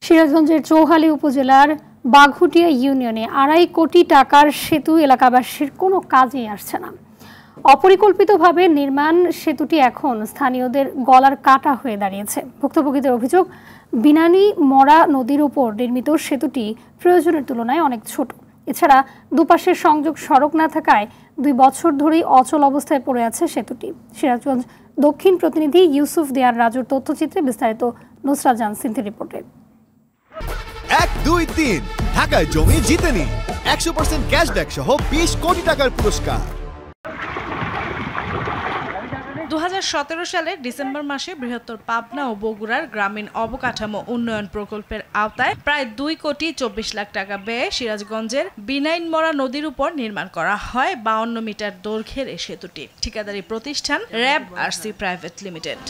সিরাজগঞ্জের চৌহালি উপজেলার বাঘুটিয়া ইউনিয়নে ২.৫ কোটি টাকার সেতু এলাকাবাসীর কোনো কাজেই আসছে না। অপরিকল্পিতভাবে নির্মাণ সেতুটি এখন স্থানীয়দের গলার কাটা হয়ে দাঁড়িয়েছে। ভুক্তভোগীদের অভিযোগ, বিনানি মরা নদীর উপর নির্মিত সেতুটি প্রয়োজনের তুলনায় অনেক ছোট। এছাড়া দুপাশের সংযোগ সড়ক না থাকায় ২ বছর ধরেই অচল অবস্থায় পড়ে আছে সেতুটি। সিরাজগঞ্জ দক্ষিণ প্রতিনিধি ইউসুফ দেয়ার রাজুর তথ্যচিত্রে বিস্তারিত নুসরাত জাহান সিন্থির রিপোর্টে। ১, ২, ৩ ঢাকায় জমি জিতে নিন ১০০% ক্যাশব্যাক সহ ২০ কোটি টাকার পুরস্কার। ২০১৭ সালের ডিসেম্বর মাসে বৃহত্তর পাবনা ও বগুড়ার গ্রামীণ অবকাঠামো উন্নয়ন প্রকল্পের আওতায় প্রায় ২ কোটি ২৪ লাখ টাকা ব্যয়ে সিরাজগঞ্জের বিনাইনমরা নদীর উপর নির্মাণ করা হয় ৫২ মিটার দৈর্ঘ্যের এই সেতুটি। ঠিকাদারি প্রতিষ্ঠান র্যাব-আরসি প্রাইভেট লিমিটেড।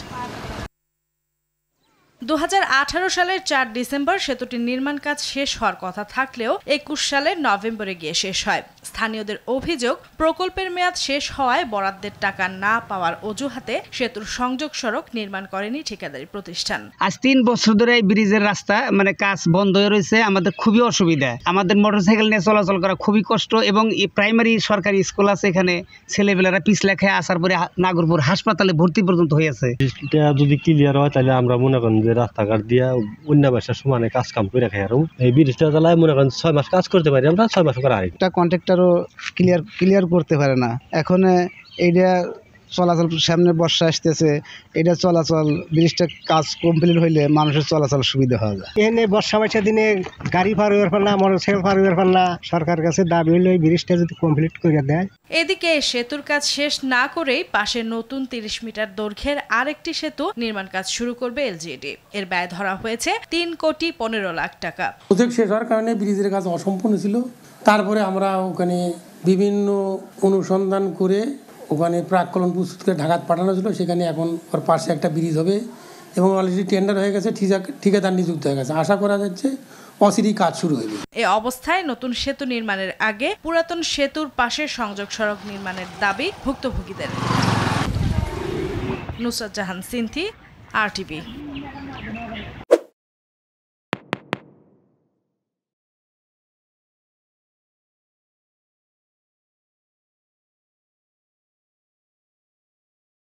২০১৮ সালের ৪ ডিসেম্বর সেতুটির নির্মাণ কাজ শেষ হওয়ার কথা থাকলেও ২১ সালের নভেম্বরে গিয়ে শেষ হয়। স্থানীয়দের অভিযোগ, প্রকল্পের মেয়াদ শেষ হওয়ায় বরাদ্দের টাকা না পাওয়ার অজুহাতে সেতুর সংযোগ সড়ক নির্মাণ করেনি ঠিকাদারি প্রতিষ্ঠান। আজ ৩ বছর ধরে এই ব্রিজের রাস্তা কাজ বন্ধ হয়ে রয়েছে। আমাদের খুবই অসুবিধা, আমাদের মোটরসাইকেল নিয়ে চলাচল করা খুবই কষ্ট এবং প্রাইমারি সরকারি স্কুল আছে, এখানে ছেলেবেলারা পিছলা খেয়ে আসার পরে নাগরপুর হাসপাতালে ভর্তি পর্যন্ত হয়েছে। যদি ক্লিয়ার হয় তাহলে আমরা মনে করেন যে রাস্তাঘাট দিয়ে অন্য বাসার সমানে কাজ কাম করে রাখি। আর এই ব্রিজটা চালায় মনে করেন 6 মাস কাজ করতে পারি আমরা, 6 মাস করে আরেকটা কন্ট্রাক্টরও ক্লিয়ার করতে পারে না। এখন এইটা চলাচল, সামনে বর্ষা আসতেছে, এটা চলাচল ব্রিজটা কাজ কমপ্লিট হইলে মানুষের চলাচল সুবিধা হওয়া যায়। এনে বর্ষা মাসের দিনে গাড়ি পার হইবার পার না, মোটরসাইকেল পার হইবার পার না। সরকার কাছে দাবি হইলে এই ব্রিজটা যদি কমপ্লিট করে দেয়। এদিকে সেতুর কাজ শেষ না করেই পাশে নতুন ৩০ মিটার দৈর্ঘ্যের আরেকটি সেতু নির্মাণ কাজ শুরু করবে এলজিইডি। এর ব্যয় ধরা হয়েছে ৩ কোটি ১৫ লাখ টাকা। প্রজেক্ট শেষ হওয়ার কারণে ব্রিজের কাজ অসম্পূর্ণ ছিল। তারপরে আমরা ওখানে বিভিন্ন অনুসন্ধান করে ওখানে প্রাক্কলন প্রস্তুত করে ঢাকাত পাঠানো ছিল। সেখানে এখন ওর পাশে একটা ব্রিজ হবে এবং অলরেডি টেন্ডার হয়ে গেছে, ঠিকাদার নিযুক্ত হয়ে গেছে। আশা করা যাচ্ছে অচিরেই কাজ শুরু হবে। এই অবস্থায় নতুন সেতু নির্মাণের আগে পুরাতন সেতুর পাশে সংযোগ সড়ক নির্মাণের দাবি ভুক্তভোগীদের। নুসরাত জাহান সিন্থি, RTV।